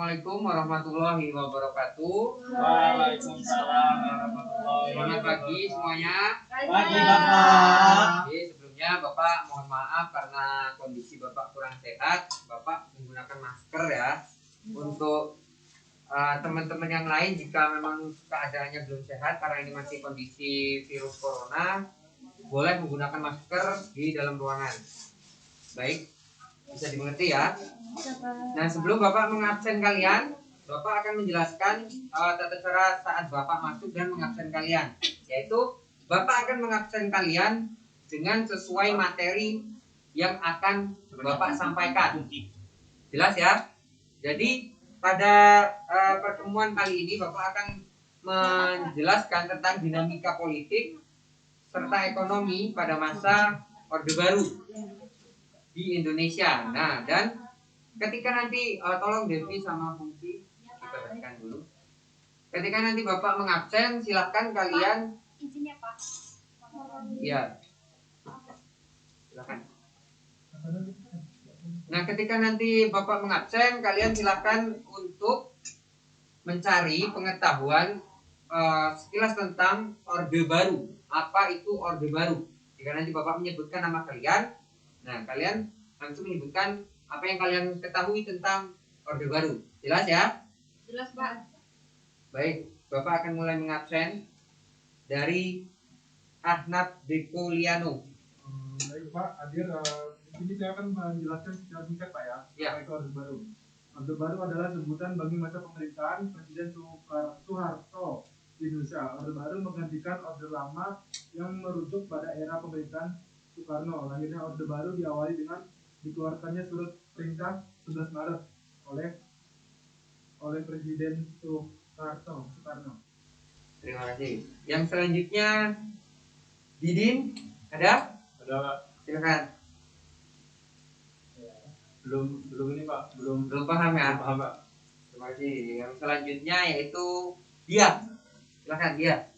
Assalamualaikum warahmatullahi wabarakatuh. Waalaikumsalam warahmatullahi Selamat wabarakatuh. pagi semuanya. Pagi Bapak. Jadi sebelumnya Bapak mohon maaf karena kondisi Bapak kurang sehat. Bapak menggunakan masker ya. Untuk teman-teman yang lain jika memang keadaannya belum sehat karena ini masih kondisi virus corona, boleh menggunakan masker di dalam ruangan. Baik, bisa dimengerti ya. Nah, sebelum Bapak mengabsen kalian, Bapak akan menjelaskan tata cara saat Bapak masuk dan mengabsen kalian. Yaitu Bapak akan mengabsen kalian dengan sesuai materi yang akan Bapak sampaikan. Jelas ya? Jadi pada pertemuan kali ini Bapak akan menjelaskan tentang dinamika politik serta ekonomi pada masa Orde Baru di Indonesia. Nah, dan ketika nanti tolong Devi sama Fungsi diperhatikan dulu. Ketika nanti Bapak mengabsen, silahkan kalian izinnya Pak. ya. Silakan. Nah, ketika nanti Bapak mengabsen, kalian silahkan untuk mencari pengetahuan sekilas tentang Orde Baru. Apa itu Orde Baru? Jika nanti Bapak menyebutkan nama kalian, nah kalian langsung menyebutkan apa yang kalian ketahui tentang Orde Baru. Jelas ya? Jelas Pak. Baik, Bapak akan mulai mengabsen dari Ahnaf Dekoliano. Baik Pak, hadir. Ini saya akan menjelaskan secara singkat Pak ya. Ya. Apa itu Orde Baru? Orde Baru adalah sebutan bagi masa pemerintahan Presiden Soeharto di Indonesia. Orde Baru menggantikan Orde Lama yang merujuk pada era pemerintahan Soekarno. Lahirnya Orde Baru diawali dengan dikeluarkannya surat perintah 11 Maret oleh Presiden Soekarno. Terima kasih. Yang selanjutnya Didin, ada? Ada Pak? Silakan. Belum ini Pak, belum Paham ya? paham Pak. Terima kasih. Yang selanjutnya yaitu Dia. Silakan Dia.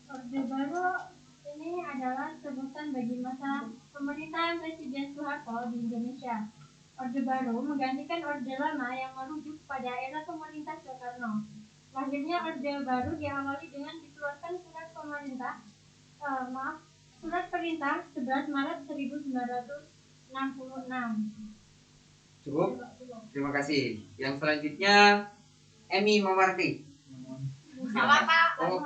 Orde Baru ini adalah sebutan bagi masa pemerintahan Presiden Soeharto di Indonesia. Orde Baru menggantikan Orde Lama yang merujuk pada era pemerintah Soekarno. Lahirnya Orde Baru diawali dengan dikeluarkan surat perintah 11 Maret 1966. Cukup? Terima kasih. Yang selanjutnya Emi Mamarti. Salah Pak. Oh,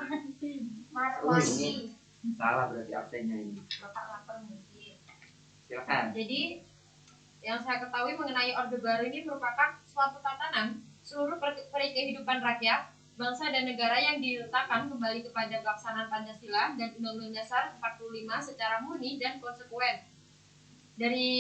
Marwati. salah berarti absennya ini. Bapak lapar mungkin. Silakan. Jadi yang saya ketahui mengenai Orde Baru ini merupakan suatu tatanan seluruh kehidupan rakyat, bangsa dan negara yang diletakkan kembali kepada pelaksanaan Pancasila dan Undang-Undang Dasar 45 secara murni dan konsekuen. Dari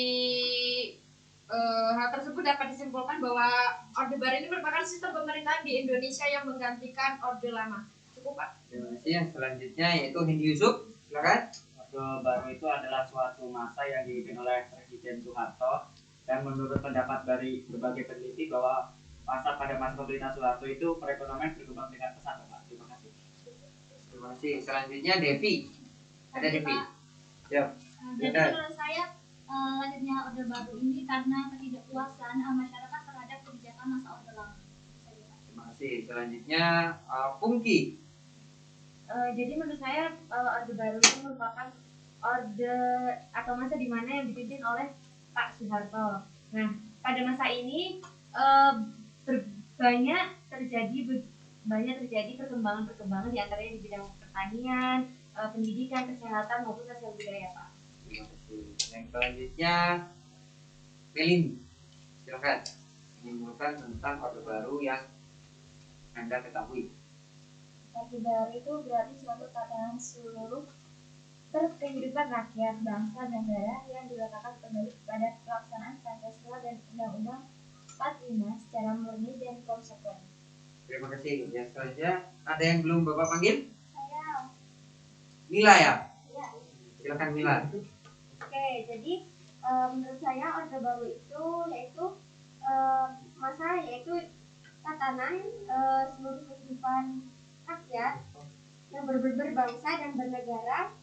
hal tersebut dapat disimpulkan bahwa Orde Baru ini merupakan sistem pemerintahan di Indonesia yang menggantikan Orde Lama. Cukup Pak. Terima kasih. Yang selanjutnya yaitu Hindi Yusuf. Silakan. Orde Baru itu adalah suatu masa yang dipimpin oleh Presiden Soeharto, dan menurut pendapat dari berbagai peneliti bahwa pada masa pemerintahan Soeharto itu perekonomian berkembang dengan pesat Pak. Terima kasih. Terima kasih. Selanjutnya Devi. Ada Devi. Ya. Jadi menurut saya lahirnya Orde Baru ini karena ketidakpuasan masyarakat terhadap kebijakan masa Orde Lama. Terima kasih. Selanjutnya Pungki. Jadi menurut saya Orde Baru itu merupakan orde atau masa di mana yang dipimpin oleh Pak Soeharto. Nah, pada masa ini banyak terjadi perkembangan di antaranya di bidang pertanian, pendidikan, kesehatan maupun sosial budaya Pak. Terima kasih. Yang selanjutnya Melin. Silakan. Menyimpulkan tentang Orde Baru yang Anda ketahui. Orde Baru itu berarti suatu tatanan seluruh kehidupan rakyat, bangsa, dan negara yang diletakkan kembali kepada pelaksanaan Pancasila dan Undang-Undang 45 secara murni dan konsekuen. Terima kasih. Yang selanjutnya ada yang belum Bapak panggil? Saya. Mila ya. Ya. Silakan Mila. Oke, jadi menurut saya Orde Baru itu yaitu tatanan seluruh kehidupan rakyat yang berbangsa dan bernegara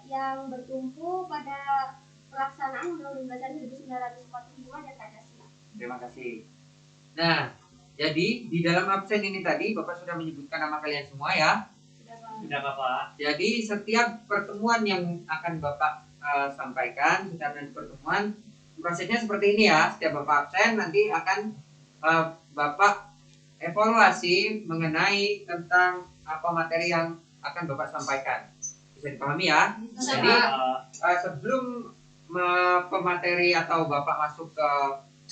yang bertumpu pada pelaksanaan Undang-Undang Dasar 1945 dan Pancasila. Terima kasih. Nah, jadi di dalam absen ini tadi Bapak sudah menyebutkan nama kalian semua ya. Sudah Bapak. Jadi setiap pertemuan yang akan Bapak sampaikan, setiap nanti pertemuan prosesnya seperti ini ya. Setiap Bapak absen nanti akan Bapak evaluasi mengenai tentang apa materi yang akan Bapak sampaikan. Bisa dipahami ya? Jadi sebelum pemateri atau Bapak masuk ke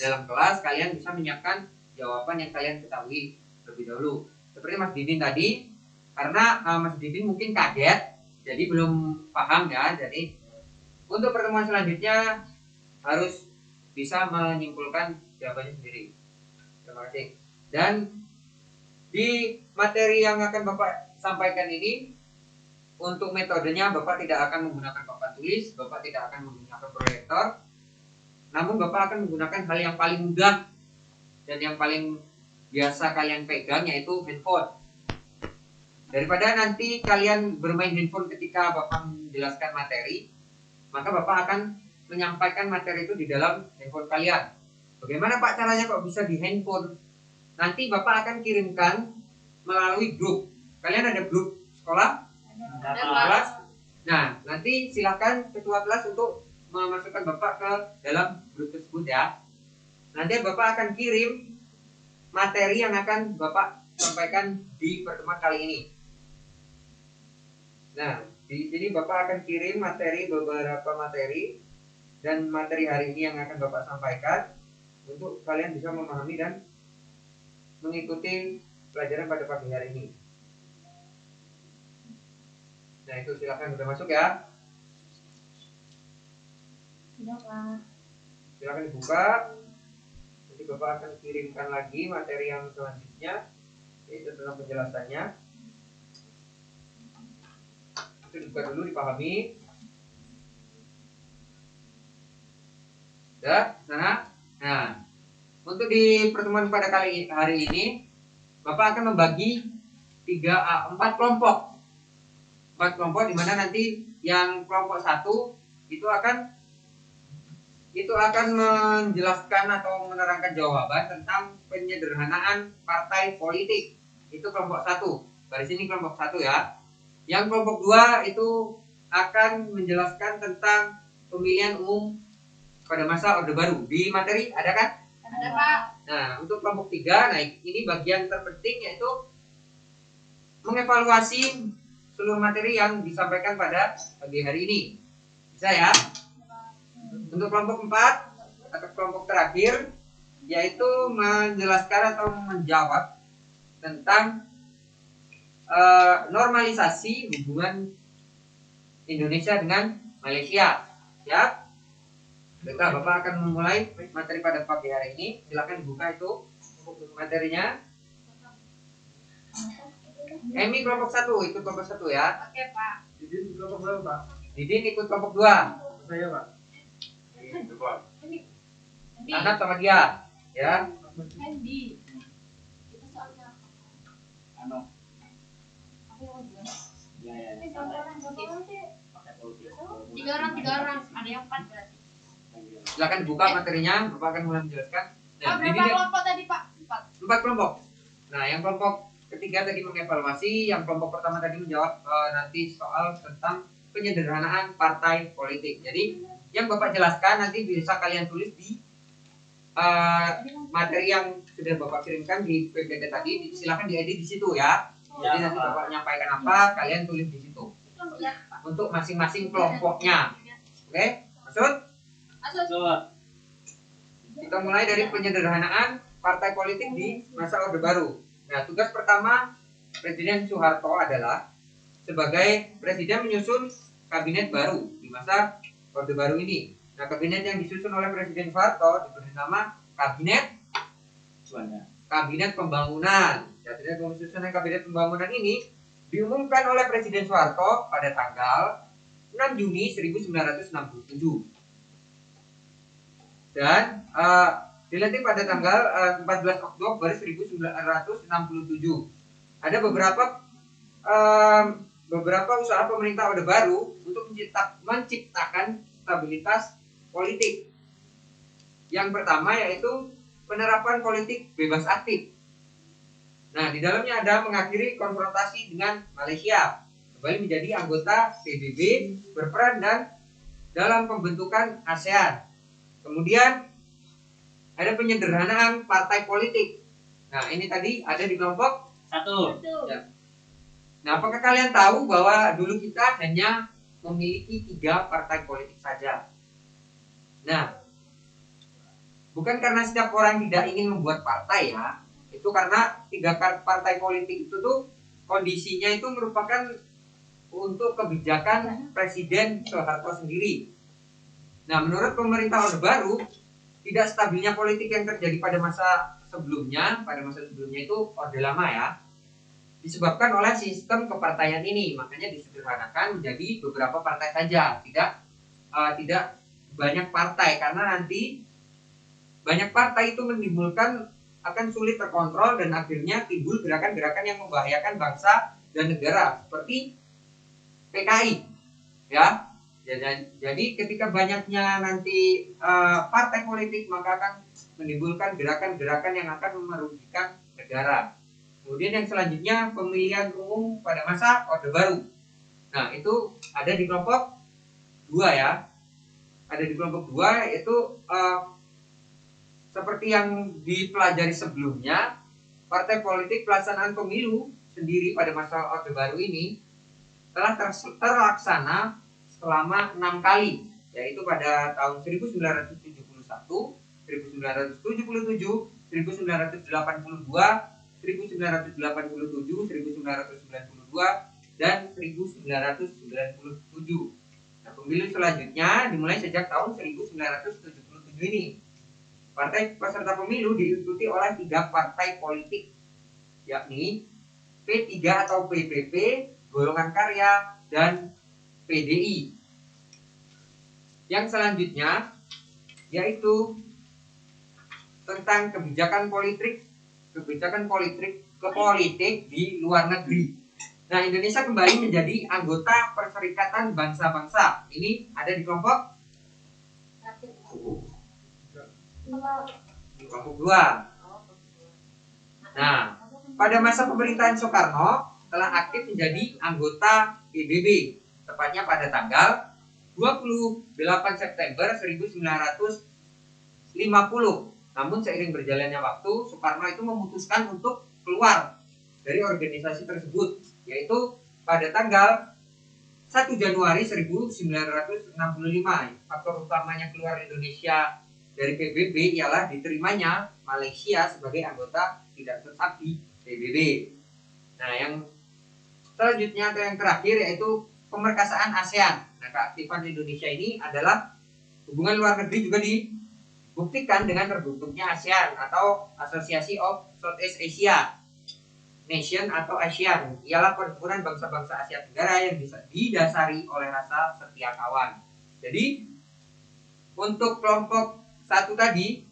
dalam kelas, kalian bisa menyiapkan jawaban yang kalian ketahui lebih dahulu. Seperti Mas Didin tadi, karena Mas Didin mungkin kaget, jadi belum paham ya. Jadi untuk pertemuan selanjutnya harus bisa menyimpulkan jawabannya sendiri. Terima kasih. Dan di materi yang akan Bapak sampaikan ini, untuk metodenya Bapak tidak akan menggunakan papan tulis, Bapak tidak akan menggunakan proyektor, namun Bapak akan menggunakan hal yang paling mudah dan yang paling biasa kalian pegang, yaitu handphone. Daripada nanti kalian bermain handphone ketika Bapak menjelaskan materi, maka Bapak akan menyampaikan materi itu di dalam handphone kalian. Bagaimana Pak caranya kok bisa di handphone? Nanti Bapak akan kirimkan melalui grup. Kalian ada grup sekolah? Kelas. Nah, nanti silakan ketua kelas untuk memasukkan Bapak ke dalam grup tersebut ya. Nanti Bapak akan kirim materi yang akan Bapak sampaikan di pertemuan kali ini. Nah, di sini Bapak akan kirim beberapa materi dan materi hari ini yang akan Bapak sampaikan untuk kalian bisa memahami dan mengikuti pelajaran pada pagi hari ini. Nah, itu silakan sudah masuk ya. Sudah, Pak. Silakan dibuka. Nanti Bapak akan kirimkan lagi materi yang selanjutnya, yaitu tentang penjelasannya. Itu dibuka dulu, dipahami. Ya, nah, untuk di pertemuan pada kali hari ini, Bapak akan membagi 4 kelompok. 4 kelompok, di mana nanti yang kelompok 1 itu akan menjelaskan atau menerangkan jawaban tentang penyederhanaan partai politik. Itu kelompok 1. Garis ini kelompok 1 ya. Yang kelompok 2 itu akan menjelaskan tentang pemilihan umum pada masa Orde Baru. Di materi ada kan? Ada Pak. Nah, untuk kelompok 3, nah ini bagian terpenting, yaitu mengevaluasi seluruh materi yang disampaikan pada pagi hari ini. Bisa ya? Untuk kelompok 4 atau kelompok terakhir, yaitu menjelaskan atau menjawab tentang normalisasi hubungan Indonesia dengan Malaysia. Ya? Baiklah, Bapak akan memulai materi pada pagi hari ini. Silakan dibuka itu materinya. Emi kelompok 1, ikut kelompok 1 ya. Oke Pak. Didin kelompok berapa, Pak? Didin ikut kelompok 2. Saya, Pak. Anak sama dia, ya. Hendy. Itu soalnya Ano. apa yang mau jelas? Ya. Ini gambaran Bapak nanti. Pakai politik. 3 orang. Ada yang 4 berarti. Silakan dibuka materinya, Bapak akan mulai menjelaskan. Nah, Berapa Didin kelompok tadi Pak? 4 kelompok. Nah, yang kelompok ketiga tadi mengevaluasi, yang kelompok pertama tadi menjawab nanti soal tentang penyederhanaan partai politik. Jadi yang Bapak jelaskan nanti bisa kalian tulis di materi yang sudah Bapak kirimkan di PPT tadi. Silakan diedit di situ ya. Jadi nanti Bapak menyampaikan apa, kalian tulis di situ untuk masing-masing kelompoknya. Oke, maksud? Kita mulai dari penyederhanaan partai politik di masa Orde Baru. Nah, tugas pertama Presiden Soeharto adalah sebagai presiden menyusun kabinet baru di masa Orde Baru ini. Nah, kabinet yang disusun oleh Presiden Soeharto diberi nama Kabinet Pembangunan. Jadi, penyusunan Kabinet Pembangunan ini diumumkan oleh Presiden Soeharto pada tanggal 6 Juni 1967. Dan dilantik pada tanggal 14 Oktober 1967. Ada beberapa usaha pemerintah Orde Baru untuk menciptakan stabilitas politik. Yang pertama yaitu penerapan politik bebas aktif. Nah, di dalamnya ada mengakhiri konfrontasi dengan Malaysia, kembali menjadi anggota PBB, berperan dan dalam pembentukan ASEAN. Kemudian ada penyederhanaan partai politik. Nah, ini tadi ada di kelompok 1. ya. Nah, apakah kalian tahu bahwa dulu kita hanya memiliki 3 partai politik saja? Nah, bukan karena setiap orang tidak ingin membuat partai ya. Itu karena 3 partai politik itu tuh kondisinya itu merupakan untuk kebijakan Presiden Soeharto sendiri. Nah, menurut pemerintah Orde Baru, tidak stabilnya politik yang terjadi pada masa sebelumnya itu Orde Lama ya, disebabkan oleh sistem kepartaian ini. Makanya disederhanakan menjadi beberapa partai saja, tidak banyak partai, karena nanti banyak partai itu menimbulkan akan sulit terkontrol dan akhirnya timbul gerakan-gerakan yang membahayakan bangsa dan negara seperti PKI ya. Jadi ketika banyaknya nanti partai politik, maka akan menimbulkan gerakan-gerakan yang akan merugikan negara. Kemudian yang selanjutnya pemilihan umum pada masa Orde Baru. Nah, itu ada di kelompok 2 ya. Ada di kelompok 2, yaitu seperti yang dipelajari sebelumnya, partai politik pelaksanaan pemilu sendiri pada masa Orde Baru ini telah terlaksana selama 6 kali, yaitu pada tahun 1971, 1977, 1982, 1987, 1992, dan 1997. Nah, pemilu selanjutnya dimulai sejak tahun 1977 ini. Partai peserta pemilu diikuti oleh 3 partai politik, yakni P3 atau PPP, Golongan Karya, dan PDI. Yang selanjutnya yaitu tentang kebijakan politik di luar negeri. Nah, Indonesia kembali menjadi anggota Perserikatan Bangsa-Bangsa. Ini ada di kelompok 2. Nah, pada masa pemerintahan Soekarno telah aktif menjadi anggota PBB, tepatnya pada tanggal 28 September 1950. Namun seiring berjalannya waktu, Soekarno itu memutuskan untuk keluar dari organisasi tersebut, yaitu pada tanggal 1 Januari 1965. Faktor utamanya keluar Indonesia dari PBB ialah diterimanya Malaysia sebagai anggota tidak tetap di PBB. Nah, yang selanjutnya atau yang terakhir yaitu pemerkasaan ASEAN. Nah, keaktifan Indonesia ini adalah hubungan luar negeri juga dibuktikan dengan terbentuknya ASEAN atau Association of Southeast Asia Nation atau ASEAN. Ialah perhimpunan bangsa-bangsa Asia Tenggara yang didasari oleh rasa setia kawan. Jadi untuk kelompok 1 tadi,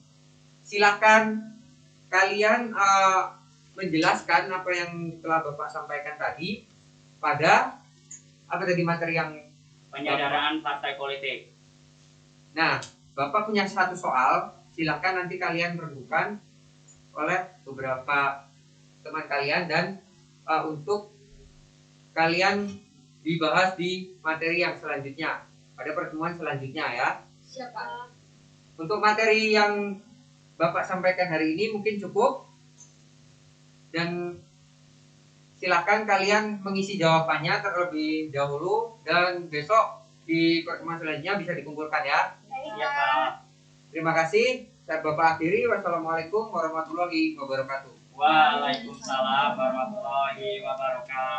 silakan kalian menjelaskan apa yang telah Bapak sampaikan tadi pada materi yang Penyadaran partai politik. Nah, Bapak punya 1 soal, silakan nanti kalian renungkan oleh beberapa teman kalian dan untuk kalian dibahas di materi yang selanjutnya pada pertemuan selanjutnya ya. Siapa? Untuk materi yang Bapak sampaikan hari ini mungkin cukup, dan silakan kalian mengisi jawabannya terlebih dahulu dan besok di pertemuan selanjutnya bisa dikumpulkan ya. Iya, Pak. Terima kasih. Saya Bapak akhiri. Wassalamualaikum warahmatullahi wabarakatuh. Waalaikumsalam warahmatullahi wabarakatuh.